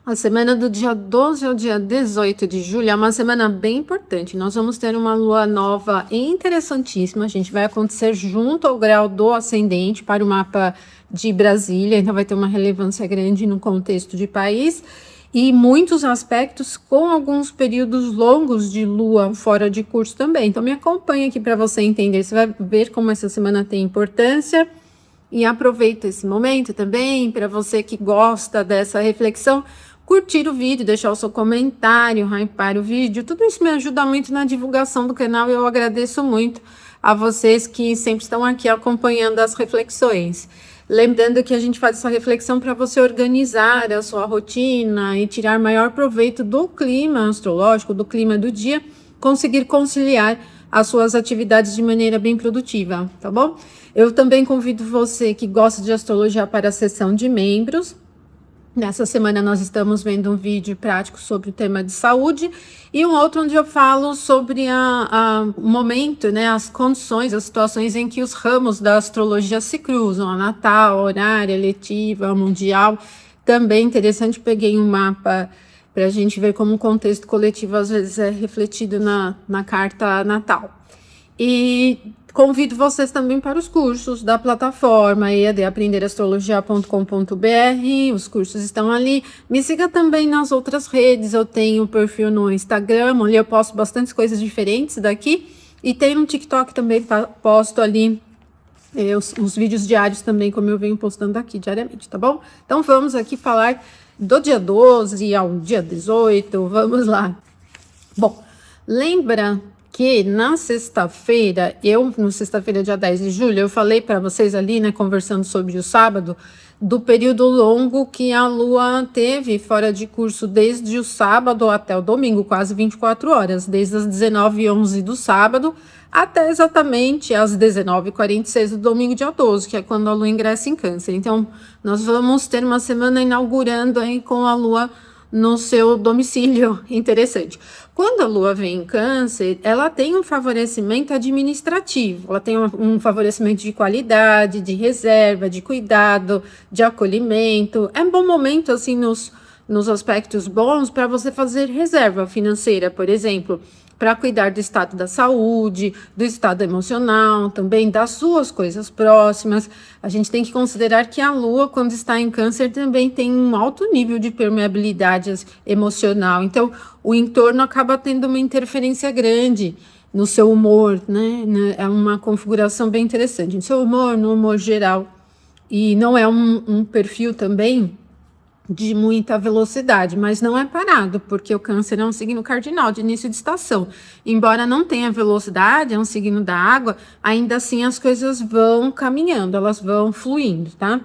A semana do dia 12 ao dia 18 de julho é uma semana bem importante. Nós vamos ter uma lua nova interessantíssima. A gente vai acontecer junto ao grau do ascendente para o mapa de Brasília, então vai ter uma relevância grande no contexto de país e muitos aspectos com alguns períodos longos de lua fora de curso também. Então me acompanha aqui para você entender. Você vai ver como essa semana tem importância. E aproveita esse momento também para você que gosta dessa reflexão, curtir o vídeo, deixar o seu comentário, hypar o vídeo. Tudo isso me ajuda muito na divulgação do canal e eu agradeço muito a vocês que sempre estão aqui acompanhando as reflexões. Lembrando que a gente faz essa reflexão para você organizar a sua rotina e tirar maior proveito do clima astrológico, do clima do dia, conseguir conciliar as suas atividades de maneira bem produtiva, tá bom? Eu também convido você que gosta de astrologia para a sessão de membros. Nessa semana nós estamos vendo um vídeo prático sobre o tema de saúde e um outro onde eu falo sobre o momento, né, as condições, as situações em que os ramos da astrologia se cruzam, a natal, a horária, a letiva, a mundial. Também interessante, peguei um mapa para a gente ver como o contexto coletivo às vezes é refletido na carta natal. E convido vocês também para os cursos da plataforma eadaprenderastrologia.com.br. Os cursos estão ali. Me siga também nas outras redes. Eu tenho um perfil no Instagram, onde eu posto bastante coisas diferentes daqui. E tem um TikTok também, posto ali os vídeos diários também, como eu venho postando aqui diariamente, tá bom? Então vamos aqui falar do dia 12 ao dia 18. Vamos lá. Bom, lembra que na sexta-feira, no sexta-feira, dia 10 de julho, eu falei para vocês ali, né, conversando sobre o sábado, do período longo que a Lua teve fora de curso desde o sábado até o domingo, quase 24 horas, desde as 19h11 do sábado até exatamente às 19h46 do domingo, dia 12, que é quando a Lua ingressa em Câncer. Então, nós vamos ter uma semana inaugurando aí com a Lua no seu domicílio. Interessante. Quando a Lua vem em Câncer, ela tem um favorecimento administrativo, ela tem um favorecimento de qualidade, de reserva, de cuidado, de acolhimento. É um bom momento, assim, nos aspectos bons para você fazer reserva financeira, por exemplo, para cuidar do estado da saúde, do estado emocional, também das suas coisas próximas. A gente tem que considerar que a Lua, quando está em Câncer, também tem um alto nível de permeabilidade emocional. Então, o entorno acaba tendo uma interferência grande no seu humor, né? É uma configuração bem interessante. No seu humor, no humor geral. E não é um perfil também de muita velocidade, mas não é parado, porque o Câncer é um signo cardinal de início de estação. Embora não tenha velocidade, é um signo da água, ainda assim as coisas vão caminhando, elas vão fluindo, tá?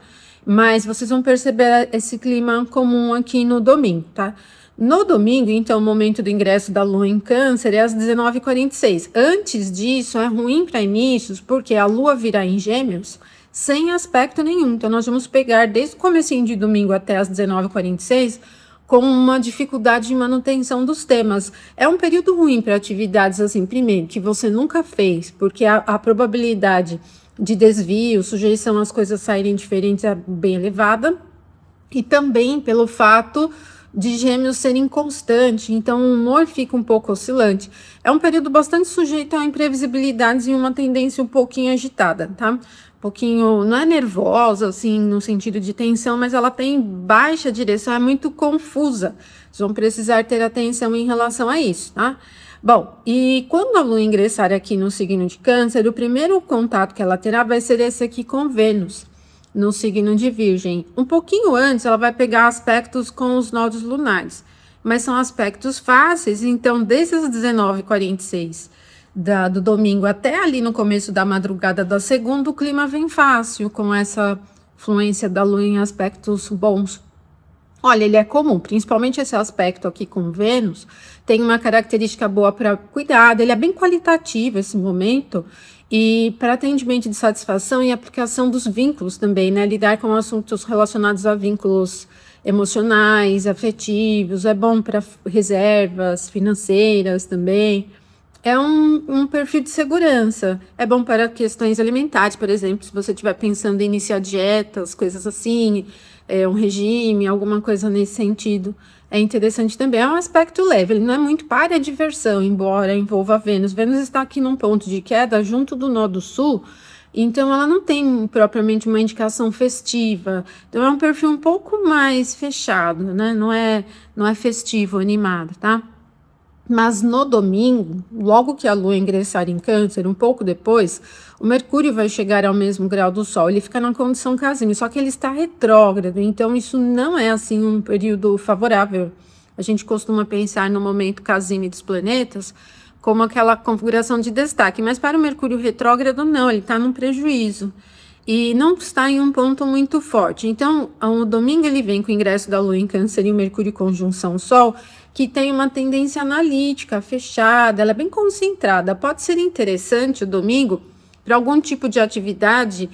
Mas vocês vão perceber esse clima comum aqui no domingo, tá? No domingo, então, o momento do ingresso da Lua em Câncer é às 19h46. Antes disso, é ruim para inícios, porque a Lua virá em Gêmeos sem aspecto nenhum. Então, nós vamos pegar desde o comecinho de domingo até as 19h46 com uma dificuldade de manutenção dos temas. É um período ruim para atividades, assim, primeiro, que você nunca fez, porque a probabilidade de desvio, sujeição às coisas saírem diferentes é bem elevada, e também pelo fato de Gêmeos ser inconstante, então o humor fica um pouco oscilante. É um período bastante sujeito a imprevisibilidades e uma tendência um pouquinho agitada, tá? Pouquinho, não é nervosa, assim, no sentido de tensão, mas ela tem baixa direção, é muito confusa. Vocês vão precisar ter atenção em relação a isso, tá? Bom, e quando a Lua ingressar aqui no signo de Câncer, o primeiro contato que ela terá vai ser esse aqui com Vênus, no signo de Virgem. Um pouquinho antes, ela vai pegar aspectos com os nodos lunares, mas são aspectos fáceis, então, desde as 19h46 do domingo até ali no começo da madrugada da segunda, o clima vem fácil, com essa fluência da Lua em aspectos bons. Olha, ele é comum, principalmente esse aspecto aqui com Vênus, tem uma característica boa para cuidado, ele é bem qualitativo esse momento, e para atendimento de satisfação e aplicação dos vínculos também, né? Lidar com assuntos relacionados a vínculos emocionais, afetivos, é bom para reservas financeiras também. É um perfil de segurança. É bom para questões alimentares, por exemplo, se você estiver pensando em iniciar dietas, coisas assim. um regime, alguma coisa nesse sentido. É interessante também, é um aspecto leve, ele não é muito para a diversão, embora envolva Vênus. Vênus está aqui num ponto de queda junto do nó do sul, então ela não tem propriamente uma indicação festiva. Então é um perfil um pouco mais fechado, né? Não é festivo, animado, tá? Mas no domingo, logo que a Lua ingressar em Câncer, um pouco depois, o Mercúrio vai chegar ao mesmo grau do Sol. Ele fica na condição casino, só que ele está retrógrado, então isso não é assim um período favorável. A gente costuma pensar no momento casino dos planetas como aquela configuração de destaque, mas para o Mercúrio retrógrado não, ele está num prejuízo e não está em um ponto muito forte. Então, o domingo ele vem com o ingresso da Lua em Câncer e o Mercúrio conjunção Sol, que tem uma tendência analítica, fechada, ela é bem concentrada. Pode ser interessante o domingo para algum tipo de atividade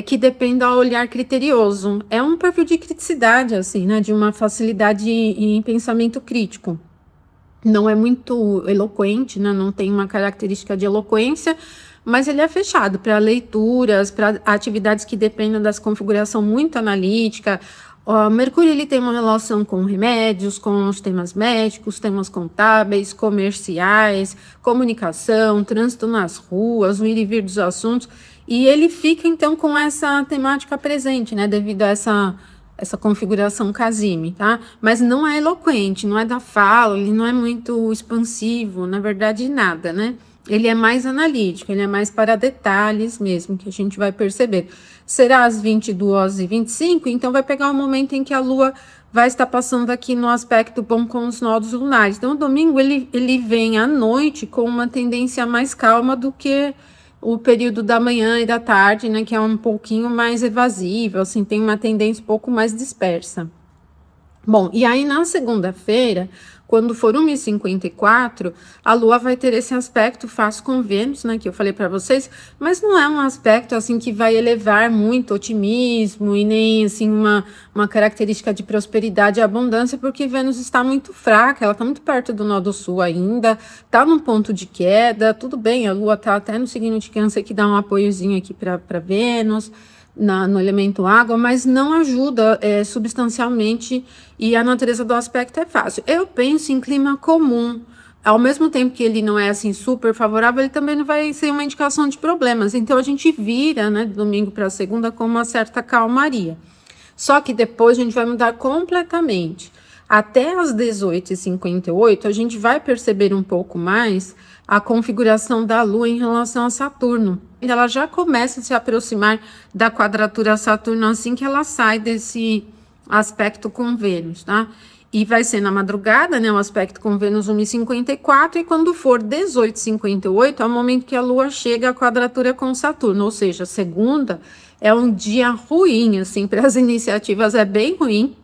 que dependa do olhar criterioso. É um perfil de criticidade, assim, né? De uma facilidade em pensamento crítico. Não é muito eloquente, né? Não tem uma característica de eloquência, mas ele é fechado para leituras, para atividades que dependem dessa configuração muito analítica. O Mercúrio ele tem uma relação com remédios, com os temas médicos, temas contábeis, comerciais, comunicação, trânsito nas ruas, o ir e vir dos assuntos, e ele fica então com essa temática presente, né, devido a essa configuração Casime, tá? Mas não é eloquente, não é da fala, ele não é muito expansivo, na verdade nada, né? Ele é mais analítico, ele é mais para detalhes mesmo, que a gente vai perceber. Será às 22h25, então vai pegar o momento em que a Lua vai estar passando aqui no aspecto bom com os nodos lunares. Então, o domingo ele vem à noite com uma tendência mais calma do que o período da manhã e da tarde, né, que é um pouquinho mais evasivo, assim, tem uma tendência um pouco mais dispersa. Bom, e aí na segunda-feira, quando for 1h54, a Lua vai ter esse aspecto fácil com Vênus, né, que eu falei para vocês, mas não é um aspecto assim que vai elevar muito otimismo e nem assim uma característica de prosperidade e abundância, porque Vênus está muito fraca, ela está muito perto do nó do sul ainda, está num ponto de queda, tudo bem, a Lua está até no signo de Câncer que dá um apoiozinho aqui para Vênus, no elemento água, mas não ajuda substancialmente e a natureza do aspecto é fácil. Eu penso em clima comum, ao mesmo tempo que ele não é assim super favorável, ele também não vai ser uma indicação de problemas. Então a gente vira, né, de domingo para segunda com uma certa calmaria. Só que depois a gente vai mudar completamente. Até às 18h58, a gente vai perceber um pouco mais a configuração da Lua em relação a Saturno. Ela já começa a se aproximar da quadratura Saturno assim que ela sai desse aspecto com Vênus, tá? E vai ser na madrugada, né, o aspecto com Vênus 1h54, e quando for 18h58, é o momento que a Lua chega à quadratura com Saturno, ou seja, segunda é um dia ruim, assim, para as iniciativas é bem ruim,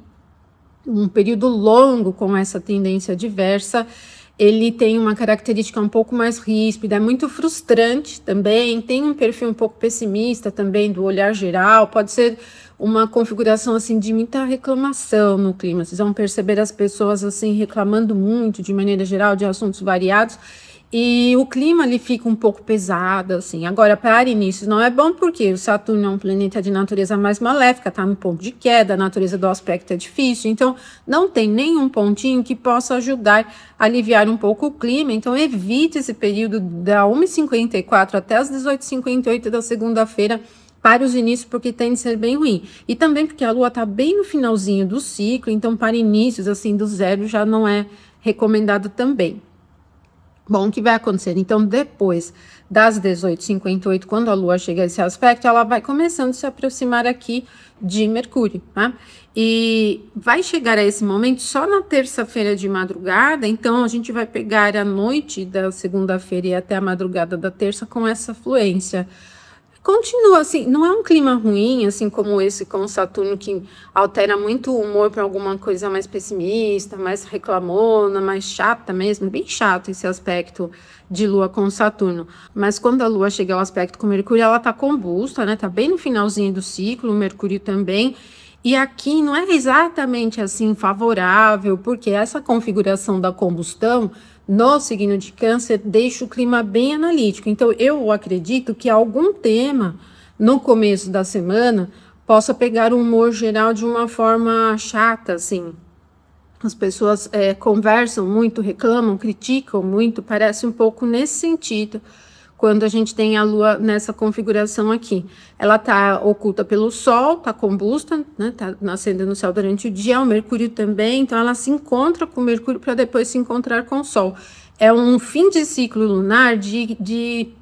um período longo com essa tendência diversa. Ele tem uma característica um pouco mais ríspida, é muito frustrante também, tem um perfil um pouco pessimista também do olhar geral, pode ser uma configuração assim de muita reclamação no clima. Vocês vão perceber as pessoas assim reclamando muito de maneira geral de assuntos variados, e o clima ali fica um pouco pesado, assim. Agora, para início não é bom, porque o Saturno é um planeta de natureza mais maléfica, tá no ponto de queda, a natureza do aspecto é difícil, então não tem nenhum pontinho que possa ajudar a aliviar um pouco o clima. Então evite esse período da 1h54 até as 18h58 da segunda-feira para os inícios, porque tende a ser bem ruim. E também porque a Lua está bem no finalzinho do ciclo, então para inícios assim do zero já não é recomendado também. Bom, o que vai acontecer? Então, depois das 18h58, quando a Lua chega a esse aspecto, ela vai começando a se aproximar aqui de Mercúrio, tá? E vai chegar a esse momento só na terça-feira de madrugada, então a gente vai pegar a noite da segunda-feira e até a madrugada da terça com essa fluência. Continua assim, não é um clima ruim, assim como esse com Saturno, que altera muito o humor para alguma coisa mais pessimista, mais reclamona, mais chata mesmo, bem chato esse aspecto de Lua com Saturno. Mas quando a Lua chega ao aspecto com Mercúrio, ela tá combusta, né? Tá bem no finalzinho do ciclo, o Mercúrio também. E aqui não é exatamente assim favorável, porque essa configuração da combustão no signo de Câncer deixa o clima bem analítico. Então, eu acredito que algum tema no começo da semana possa pegar o humor geral de uma forma chata, assim. As pessoas conversam muito, reclamam, criticam muito, parece um pouco nesse sentido, quando a gente tem a Lua nessa configuração aqui. Ela está oculta pelo Sol, está combusta, né? Está nascendo no céu durante o dia, o Mercúrio também, então ela se encontra com o Mercúrio para depois se encontrar com o Sol. É um fim de ciclo lunar de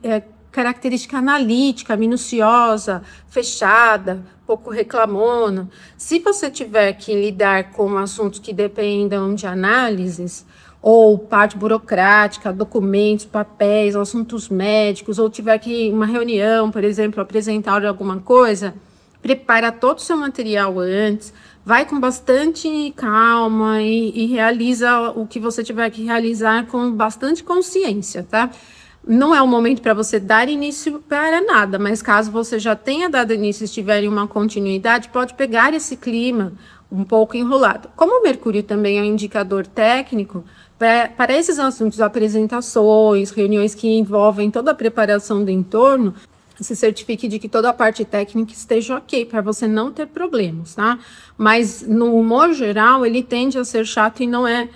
característica analítica, minuciosa, fechada, pouco reclamona. Se você tiver que lidar com assuntos que dependam de análises, ou parte burocrática, documentos, papéis, assuntos médicos, ou tiver que uma reunião, por exemplo, apresentar alguma coisa, prepara todo o seu material antes, vai com bastante calma e realiza o que você tiver que realizar com bastante consciência, tá? Não é o momento para você dar início para nada, mas caso você já tenha dado início e estiver em uma continuidade, pode pegar esse clima um pouco enrolado. Como o Mercúrio também é um indicador técnico, para esses assuntos, apresentações, reuniões que envolvem toda a preparação do entorno, se certifique de que toda a parte técnica esteja ok, para você não ter problemas, tá? Mas, no humor geral, ele tende a ser chato e não é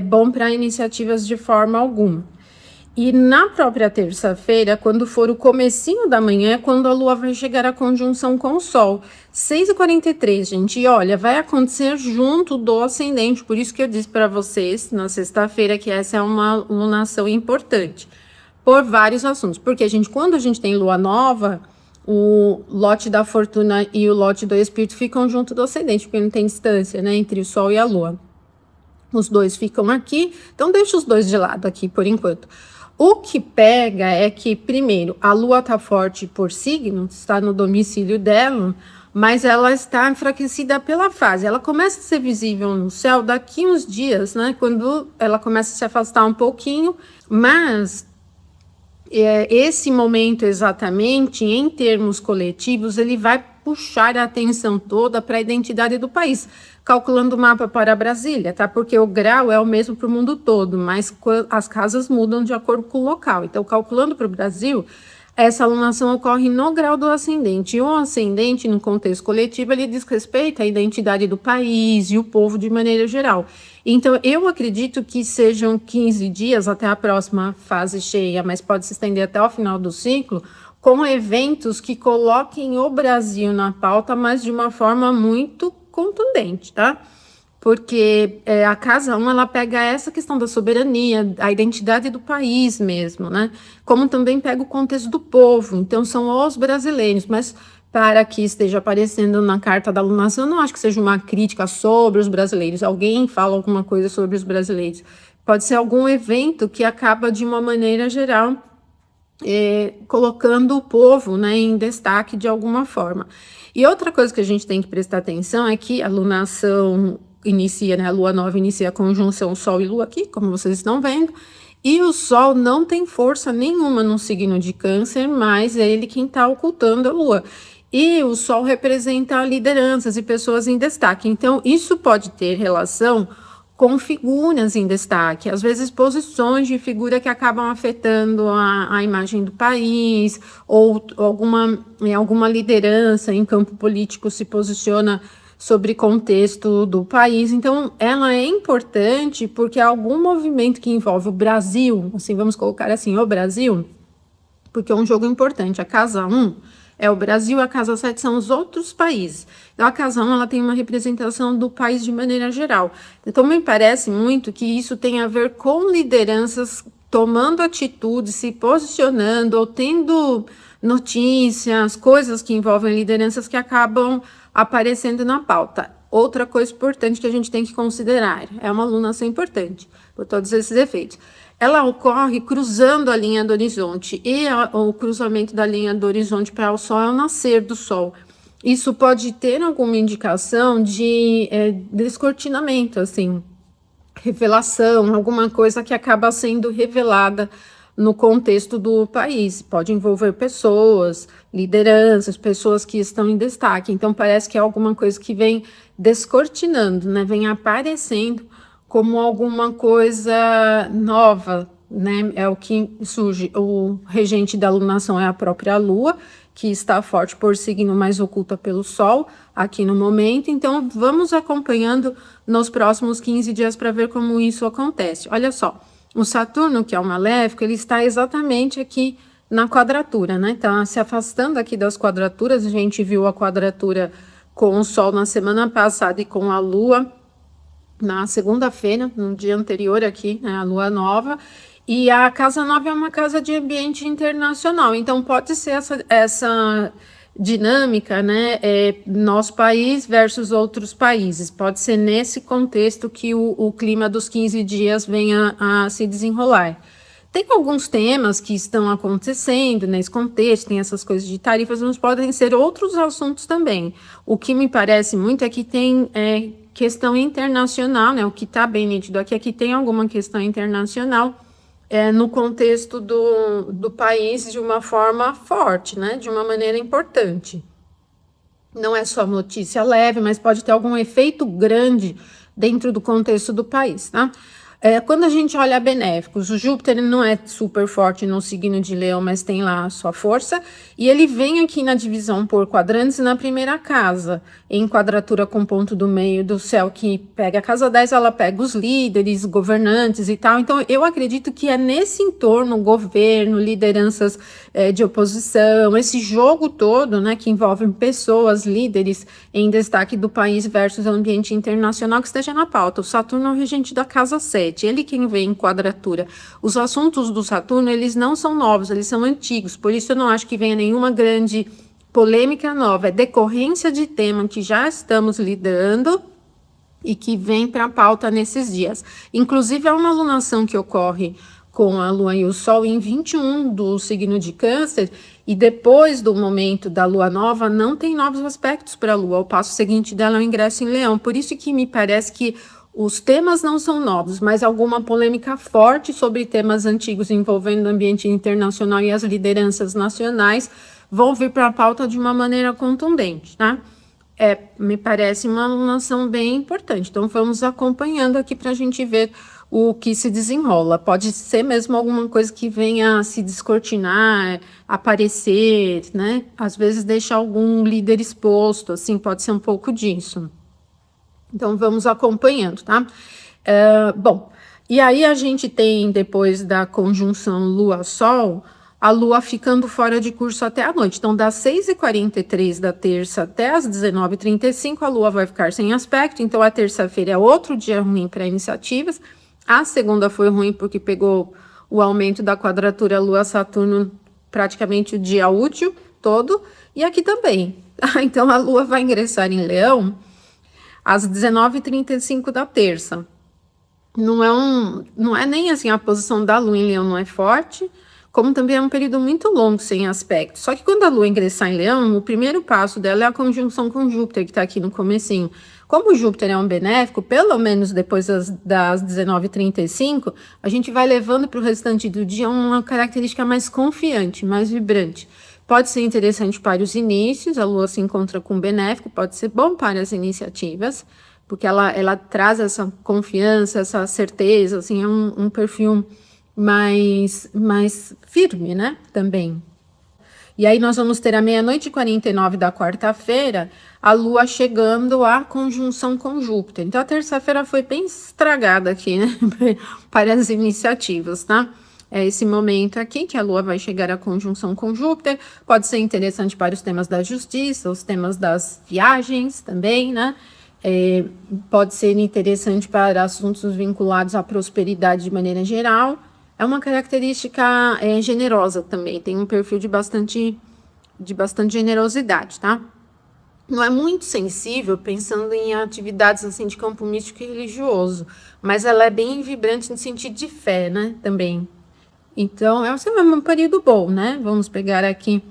bom para iniciativas de forma alguma. E na própria terça-feira, quando for o comecinho da manhã, quando a Lua vai chegar à conjunção com o Sol. 6h43, gente. E olha, vai acontecer junto do ascendente. Por isso que eu disse para vocês, na sexta-feira, que essa é uma lunação importante. Por vários assuntos. Porque, gente, quando a gente tem Lua nova, o lote da fortuna e o lote do espírito ficam junto do ascendente, porque não tem distância, né, entre o Sol e a Lua. Os dois ficam aqui, então deixa os dois de lado aqui por enquanto. O que pega é que, primeiro, a Lua está forte por signo, está no domicílio dela, mas ela está enfraquecida pela fase. Ela começa a ser visível no céu daqui uns dias, né? Quando ela começa a se afastar um pouquinho, mas esse momento exatamente, em termos coletivos, ele vai puxar a atenção toda para a identidade do país, calculando o mapa para Brasília, tá? Porque o grau é o mesmo para o mundo todo, mas as casas mudam de acordo com o local. Então, calculando para o Brasil, essa alunação ocorre no grau do ascendente. E o ascendente, no contexto coletivo, ele diz respeito à identidade do país e o povo de maneira geral. Então, eu acredito que sejam 15 dias até a próxima fase cheia, mas pode se estender até o final do ciclo, com eventos que coloquem o Brasil na pauta, mas de uma forma muito contundente, tá? Porque a Casa 1, ela pega essa questão da soberania, a identidade do país mesmo, né? Como também pega o contexto do povo, então são os brasileiros, mas para que esteja aparecendo na carta da alunação, eu não acho que seja uma crítica sobre os brasileiros, alguém fala alguma coisa sobre os brasileiros, pode ser algum evento que acaba de uma maneira geral colocando o povo, né, em destaque de alguma forma. E outra coisa que a gente tem que prestar atenção é que a lunação inicia, né, a Lua nova inicia a conjunção Sol e Lua aqui, como vocês estão vendo, e o Sol não tem força nenhuma no signo de Câncer, mas é ele quem está ocultando a Lua. E o Sol representa lideranças e pessoas em destaque, então isso pode ter relação com figuras em destaque, às vezes posições de figura que acabam afetando a imagem do país, ou alguma liderança em campo político se posiciona sobre contexto do país. Então, ela é importante porque algum movimento que envolve o Brasil, assim, vamos colocar assim, o Brasil, porque é um jogo importante. A Casa 1 é o Brasil, a Casa 7 são os outros países. Então, a Casa 1, ela tem uma representação do país de maneira geral. Então, me parece muito que isso tem a ver com lideranças tomando atitude, se posicionando, ou tendo notícias, coisas que envolvem lideranças que acabam aparecendo na pauta. Outra coisa importante que a gente tem que considerar, é uma alunação importante, por todos esses efeitos. Ela ocorre cruzando a linha do horizonte, e o cruzamento da linha do horizonte para o Sol é o nascer do Sol. Isso pode ter alguma indicação de descortinamento, assim, revelação, alguma coisa que acaba sendo revelada no contexto do país. Pode envolver pessoas, lideranças, pessoas que estão em destaque. Então, parece que é alguma coisa que vem descortinando, né? Vem aparecendo como alguma coisa nova, né? É o que surge. O regente da alunação é a própria Lua, que está forte por signo, mas oculta pelo Sol aqui no momento. Então, vamos acompanhando nos próximos 15 dias para ver como isso acontece. Olha só, o Saturno, que é o maléfico, ele está exatamente aqui na quadratura, né? Tá se afastando aqui das quadraturas. A gente viu a quadratura com o Sol na semana passada e com a Lua na segunda-feira, no dia anterior aqui, né, a Lua Nova. E a casa 9 é uma casa de ambiente internacional, então pode ser essa dinâmica, né, nosso país versus outros países. Pode ser nesse contexto que o clima dos 15 dias venha a se desenrolar. Tem alguns temas que estão acontecendo nesse contexto, tem essas coisas de tarifas, mas podem ser outros assuntos também. O que me parece muito é que tem questão internacional, né? O que está bem nítido aqui é que tem alguma questão internacional no contexto do país de uma forma forte, né? De uma maneira importante. Não é só notícia leve, mas pode ter algum efeito grande dentro do contexto do país, tá? Quando a gente olha benéficos, o Júpiter não é super forte no signo de Leão, mas tem lá a sua força, e ele vem aqui na divisão por quadrantes na primeira casa, em quadratura com ponto do meio do céu, que pega a casa 10, ela pega os líderes, governantes e tal. Então, eu acredito que é nesse entorno, governo, lideranças de oposição, esse jogo todo, né, que envolve pessoas, líderes em destaque do país versus o ambiente internacional, que esteja na pauta. O Saturno é o regente da casa 7, ele quem vem em quadratura. Os assuntos do Saturno, eles não são novos, eles são antigos, por isso eu não acho que venha nenhuma grande polêmica nova, é decorrência de tema que já estamos lidando e que vem para a pauta nesses dias. Inclusive, há uma alunação que ocorre com a Lua e o Sol em 21 do signo de Câncer, e depois do momento da Lua Nova, não tem novos aspectos para a Lua. O passo seguinte dela é o ingresso em Leão. Por isso que me parece que os temas não são novos, mas alguma polêmica forte sobre temas antigos envolvendo o ambiente internacional e as lideranças nacionais vão vir para a pauta de uma maneira contundente, tá? Me parece uma alunação bem importante. Então, vamos acompanhando aqui para a gente ver o que se desenrola. Pode ser mesmo alguma coisa que venha a se descortinar, aparecer, né? Às vezes deixar algum líder exposto, assim, pode ser um pouco disso. Então, vamos acompanhando, tá? Bom, e aí a gente tem, depois da conjunção Lua-Sol, a Lua ficando fora de curso até a noite. Então, das 6h43 da terça até as 19h35, a Lua vai ficar sem aspecto. Então, a terça-feira é outro dia ruim para iniciativas. A segunda foi ruim porque pegou o aumento da quadratura Lua-Saturno praticamente o dia útil todo. E aqui também. Então, a Lua vai ingressar em Leão às 19h35 da terça. Não é nem assim, a posição da Lua em Leão não é forte, como também é um período muito longo sem aspecto. Só que quando a Lua ingressar em Leão, o primeiro passo dela é a conjunção com Júpiter, que está aqui no comecinho. Como o Júpiter é um benéfico, pelo menos depois das 19h35, a gente vai levando para o restante do dia uma característica mais confiante, mais vibrante. Pode ser interessante para os inícios, a Lua se encontra com o benéfico, pode ser bom para as iniciativas, porque ela traz essa confiança, essa certeza, assim, é um perfil mais firme, né, também. E aí nós vamos ter a 00:49 da quarta-feira, a Lua chegando à conjunção com Júpiter. Então a terça-feira foi bem estragada aqui, né, para as iniciativas, tá? É esse momento aqui que a Lua vai chegar à conjunção com Júpiter, pode ser interessante para os temas da justiça, os temas das viagens também, né? Pode ser interessante para assuntos vinculados à prosperidade de maneira geral. É uma característica generosa também, tem um perfil de bastante generosidade, tá? Não é muito sensível, pensando em atividades assim de campo místico e religioso, mas ela é bem vibrante no sentido de fé, né, também. Então, é um período bom, né? Vamos pegar aqui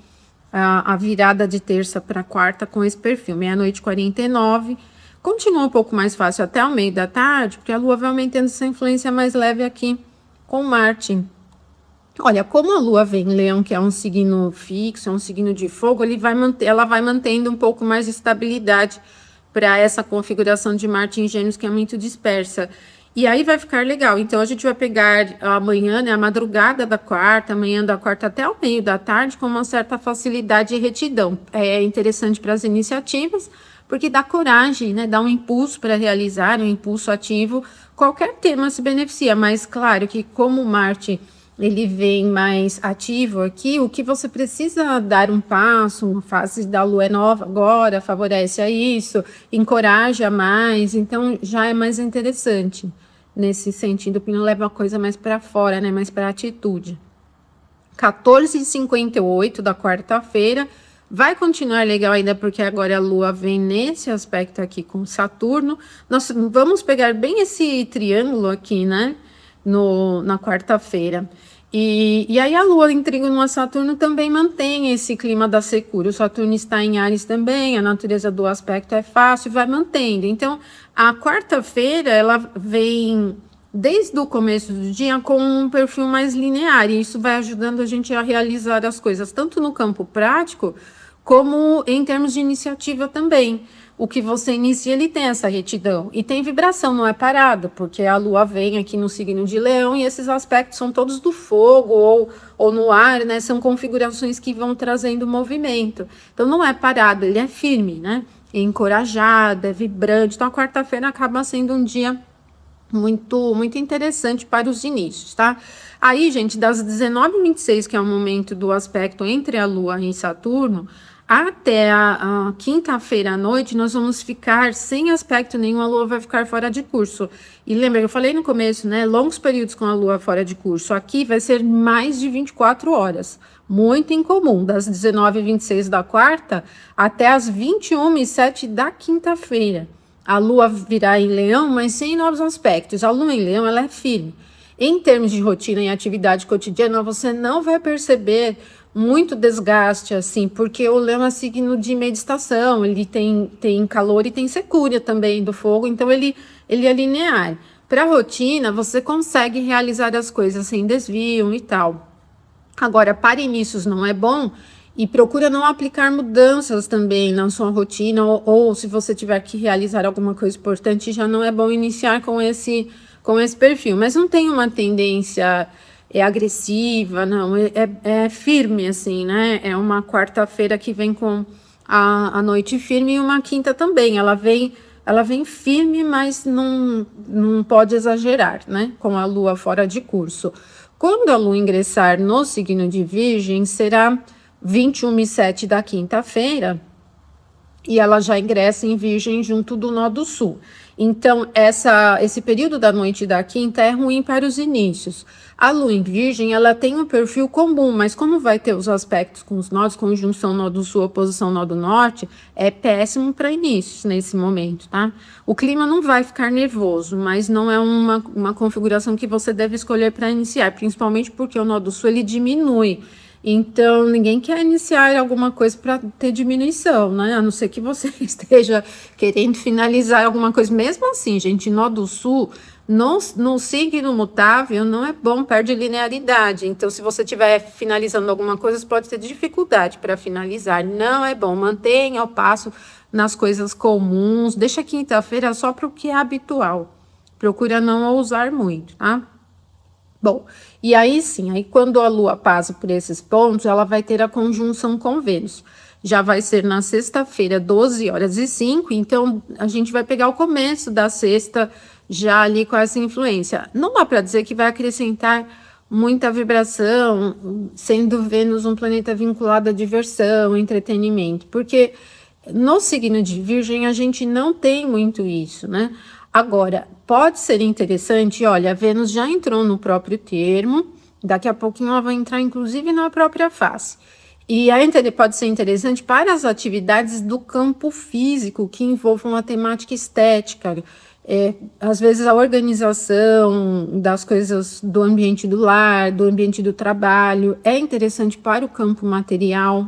a virada de terça para quarta com esse perfil, 00:49. Continua um pouco mais fácil até o meio da tarde, porque a Lua vai aumentando essa influência mais leve aqui com Marte. Olha, como a Lua vem em Leão, que é um signo fixo, é um signo de fogo, ela vai mantendo um pouco mais de estabilidade para essa configuração de Marte em Gêmeos, que é muito dispersa. E aí vai ficar legal. Então a gente vai pegar amanhã, né, a madrugada da quarta, amanhã da quarta até o meio da tarde, com uma certa facilidade e retidão. É interessante para as iniciativas, porque dá coragem, né, dá um impulso para realizar, um impulso ativo. Qualquer tema se beneficia, mas claro que como Marte ele vem mais ativo aqui, o que você precisa dar um passo, uma fase da lua é nova agora, favorece a isso, encoraja mais, então já é mais interessante nesse sentido, porque não leva a coisa mais para fora, né, mais para atitude. 14h58 da quarta-feira, vai continuar legal ainda, porque agora a Lua vem nesse aspecto aqui com Saturno. Nós vamos pegar bem esse triângulo aqui, né? Na quarta-feira. E aí a Lua em trígono a Saturno também mantém esse clima da secura. O Saturno está em Áries também, a natureza do aspecto é fácil, vai mantendo. Então, a quarta-feira, ela vem desde o começo do dia com um perfil mais linear, e isso vai ajudando a gente a realizar as coisas, tanto no campo prático, como em termos de iniciativa também. O que você inicia, ele tem essa retidão. E tem vibração, não é parado, porque a Lua vem aqui no signo de Leão e esses aspectos são todos do fogo ou no ar, né? São configurações que vão trazendo movimento. Então não é parado, ele é firme, né? É encorajado, é vibrante. Então a quarta-feira acaba sendo um dia muito interessante para os inícios, tá? Aí, gente, das 19h26, que é o momento do aspecto entre a Lua e Saturno, até a quinta-feira à noite, nós vamos ficar sem aspecto nenhum, a Lua vai ficar fora de curso. E lembra, eu falei no começo, né? Longos períodos com a Lua fora de curso. Aqui vai ser mais de 24 horas. Muito incomum, das 19h26 da quarta até as 21h07 da quinta-feira. A Lua virá em Leão, mas sem novos aspectos. A Lua em Leão, ela é firme. Em termos de rotina e atividade cotidiana, você não vai perceber muito desgaste, assim, porque o Leão é signo de meditação, ele tem calor e tem secura também do fogo, então ele é linear. Para a rotina, você consegue realizar as coisas sem desvio e tal. Agora, para inícios não é bom, e procura não aplicar mudanças também na sua rotina, ou se você tiver que realizar alguma coisa importante, já não é bom iniciar com esse perfil. Mas não tem uma tendência agressiva, não, é firme, assim, né? É uma quarta-feira que vem com a noite firme e uma quinta também. Ela vem firme, mas não pode exagerar, né? Com a Lua fora de curso. Quando a Lua ingressar no signo de Virgem, será 21h07 da quinta-feira, e ela já ingressa em Virgem junto do nó do sul. Então, esse período da noite da quinta é ruim para os inícios. A Lua em Virgem, ela tem um perfil comum, mas como vai ter os aspectos com os nós, conjunção nó do sul, oposição nó do norte, é péssimo para inícios nesse momento, tá? O clima não vai ficar nervoso, mas não é uma configuração que você deve escolher para iniciar, principalmente porque o nó do sul, ele diminui. Então, ninguém quer iniciar alguma coisa para ter diminuição, né? A não ser que você esteja querendo finalizar alguma coisa. Mesmo assim, gente, nó do sul, no signo mutável, não é bom, perde linearidade. Então, se você estiver finalizando alguma coisa, você pode ter dificuldade para finalizar. Não é bom, mantenha o passo nas coisas comuns. Deixa a quinta-feira só para o que é habitual. Procura não ousar muito, tá? Bom, e aí sim, aí quando a Lua passa por esses pontos, ela vai ter a conjunção com Vênus. Já vai ser na sexta-feira, 12h05, então a gente vai pegar o começo da sexta já ali com essa influência. Não dá para dizer que vai acrescentar muita vibração, sendo Vênus um planeta vinculado à diversão, entretenimento, porque no signo de Virgem a gente não tem muito isso, né? Agora, pode ser interessante, olha, a Vênus já entrou no próprio termo, daqui a pouquinho ela vai entrar inclusive na própria face. E aí pode ser interessante para as atividades do campo físico, que envolvam a temática estética, às vezes a organização das coisas do ambiente do lar, do ambiente do trabalho, é interessante para o campo material.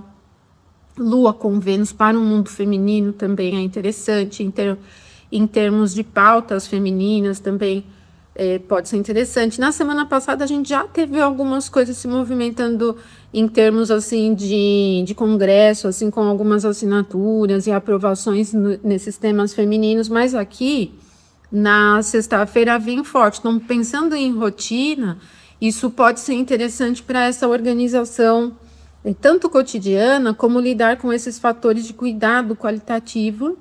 Lua com Vênus para o mundo feminino também é interessante, em termos de pautas femininas também pode ser interessante. Na semana passada a gente já teve algumas coisas se movimentando em termos assim de congresso, assim com algumas assinaturas e aprovações nesses temas femininos, mas aqui na sexta-feira vem forte. Então, pensando em rotina, isso pode ser interessante para essa organização, tanto cotidiana, como lidar com esses fatores de cuidado qualitativo,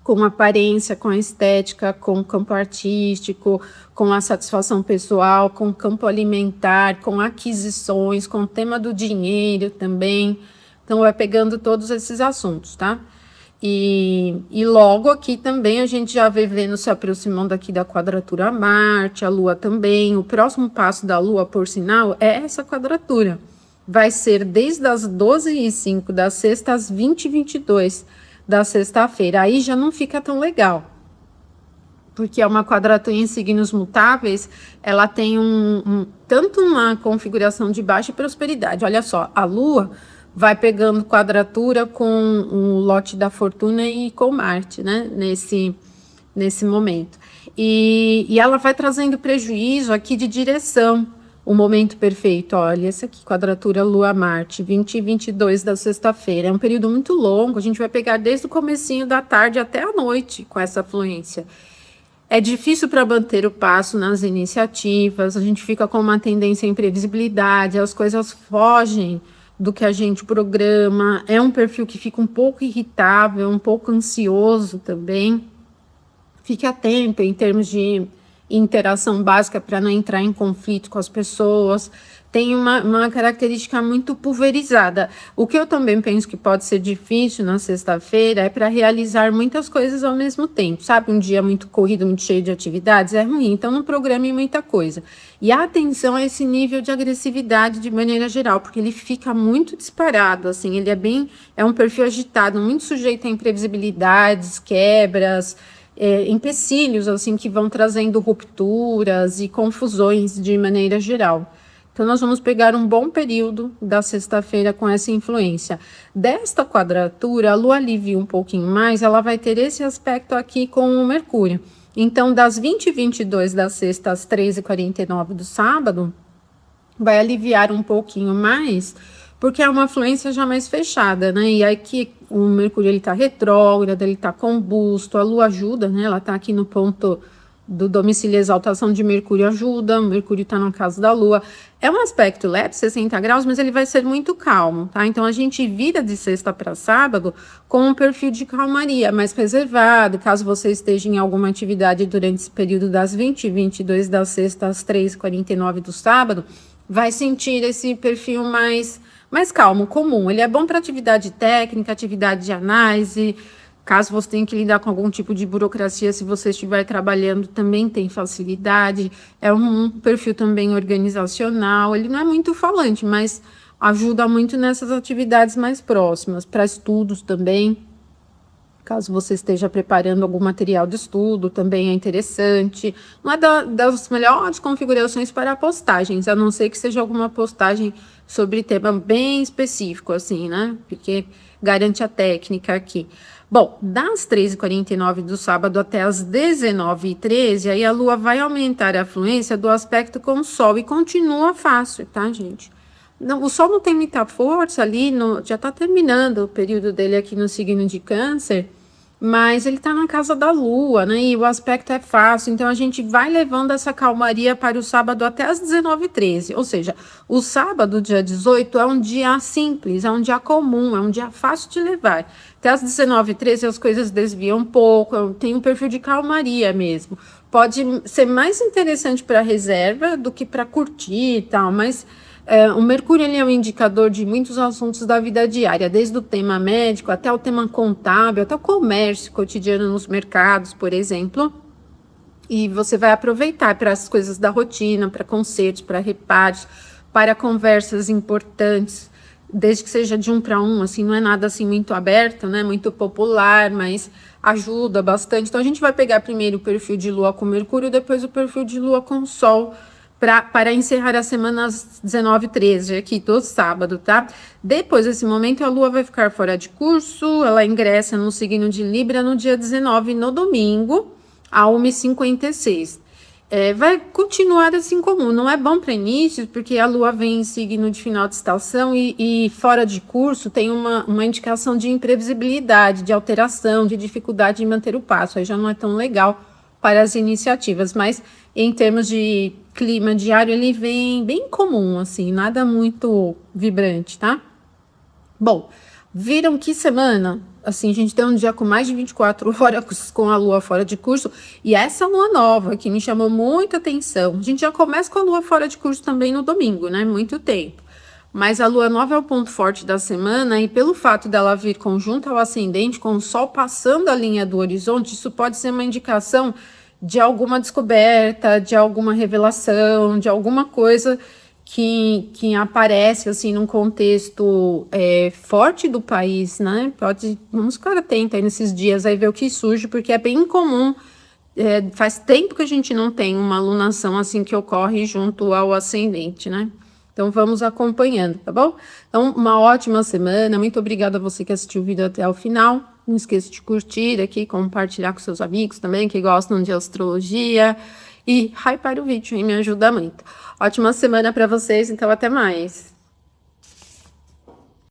com a aparência, com a estética, com o campo artístico, com a satisfação pessoal, com o campo alimentar, com aquisições, com o tema do dinheiro também. Então, vai pegando todos esses assuntos, tá? E logo aqui também a gente já vê Vênus se aproximando aqui da quadratura a Marte, a Lua também. O próximo passo da Lua, por sinal, é essa quadratura. Vai ser desde as 12h05 da sexta às 20h22 da sexta-feira. Aí já não fica tão legal, porque é uma quadratura em signos mutáveis, ela tem tanto uma configuração de baixa prosperidade. Olha só, a Lua vai pegando quadratura com o lote da fortuna e com Marte, né? Nesse momento. E ela vai trazendo prejuízo aqui de direção. O momento perfeito, olha, esse aqui, quadratura Lua-Marte, 20 e 22 da sexta-feira. É um período muito longo, a gente vai pegar desde o comecinho da tarde até a noite com essa fluência. É difícil para manter o passo nas iniciativas, a gente fica com uma tendência à imprevisibilidade, as coisas fogem do que a gente programa. É um perfil que fica um pouco irritável, um pouco ansioso também. Fique atento em termos de interação básica para não entrar em conflito com as pessoas. Tem uma característica muito pulverizada. O que eu também penso que pode ser difícil na sexta-feira é para realizar muitas coisas ao mesmo tempo, sabe? Um dia muito corrido, muito cheio de atividades, é ruim, então não programe muita coisa. E atenção a esse nível de agressividade de maneira geral, porque ele fica muito disparado, assim, ele é um perfil agitado, muito sujeito a imprevisibilidades, quebras, empecilhos assim que vão trazendo rupturas e confusões de maneira geral. Então nós vamos pegar um bom período da sexta-feira com essa influência. Desta quadratura, a Lua alivia um pouquinho mais, ela vai ter esse aspecto aqui com o Mercúrio. Então das 20h22 da sexta às 13h49 do sábado, vai aliviar um pouquinho mais, porque é uma fluência já mais fechada, né? E aqui o Mercúrio ele tá retrógrado, ele tá combusto, a Lua ajuda, né? Ela tá aqui no ponto do domicílio e exaltação de Mercúrio ajuda, o Mercúrio tá no caso da Lua. É um aspecto leve, 60 graus, mas ele vai ser muito calmo, tá? Então a gente vira de sexta para sábado com um perfil de calmaria mais reservado, caso você esteja em alguma atividade durante esse período das 20h22 da sexta às 3h49 do sábado, vai sentir esse perfil mais calmo, comum. Ele é bom para atividade técnica, atividade de análise, caso você tenha que lidar com algum tipo de burocracia, se você estiver trabalhando, também tem facilidade. É um perfil também organizacional, ele não é muito falante, mas ajuda muito nessas atividades mais próximas, para estudos também. Caso você esteja preparando algum material de estudo, também é interessante. Não é das melhores configurações para postagens, a não ser que seja alguma postagem sobre tema bem específico, assim, né? Porque garante a técnica aqui. Bom, das 13h49 do sábado até as 19h13, aí a Lua vai aumentar a fluência do aspecto com o Sol e continua fácil, tá, gente? Não, o Sol não tem muita força ali, já tá terminando o período dele aqui no signo de Câncer, mas ele tá na casa da Lua, né? E o aspecto é fácil, então a gente vai levando essa calmaria para o sábado até as 19h13. Ou seja, o sábado, dia 18, é um dia simples, é um dia comum, é um dia fácil de levar. Até as 19h13 as coisas desviam um pouco, tem um perfil de calmaria mesmo. Pode ser mais interessante para reserva do que para curtir e tal, mas o Mercúrio ele é um indicador de muitos assuntos da vida diária, desde o tema médico até o tema contábil, até o comércio cotidiano nos mercados, por exemplo. E você vai aproveitar para as coisas da rotina, para concertos, para reparos, para conversas importantes, desde que seja de um para um, assim, não é nada assim muito aberto, né? Muito popular, mas ajuda bastante. Então a gente vai pegar primeiro o perfil de Lua com Mercúrio, depois o perfil de Lua com Sol, para encerrar a semana às 19h13, aqui todo sábado, tá? Depois desse momento, a Lua vai ficar fora de curso, ela ingressa no signo de Libra no dia 19, no domingo, a 1h56. Vai continuar assim comum, não é bom para início, porque a Lua vem em signo de final de estação e fora de curso tem uma indicação de imprevisibilidade, de alteração, de dificuldade em manter o passo, aí já não é tão legal para as iniciativas, mas em termos de clima diário, ele vem bem comum, assim, nada muito vibrante, tá? Bom, viram que semana? Assim, a gente tem um dia com mais de 24 horas com a lua fora de curso, e essa lua nova que me chamou muita atenção. A gente já começa com a lua fora de curso também no domingo, né? Muito tempo. Mas a lua nova é o ponto forte da semana, e pelo fato dela vir conjunto ao ascendente, com o sol passando a linha do horizonte, isso pode ser uma indicação de alguma descoberta, de alguma revelação, de alguma coisa que aparece assim num contexto forte do país, né? Vamos ficar atento aí nesses dias aí ver o que surge, porque é bem comum. Faz tempo que a gente não tem uma alunação assim que ocorre junto ao ascendente, né? Então vamos acompanhando, tá bom? Então, uma ótima semana. Muito obrigada a você que assistiu o vídeo até o final. Não esqueça de curtir aqui, compartilhar com seus amigos também que gostam de astrologia. E hypar o vídeo, hein? Me ajuda muito. Ótima semana para vocês, então até mais.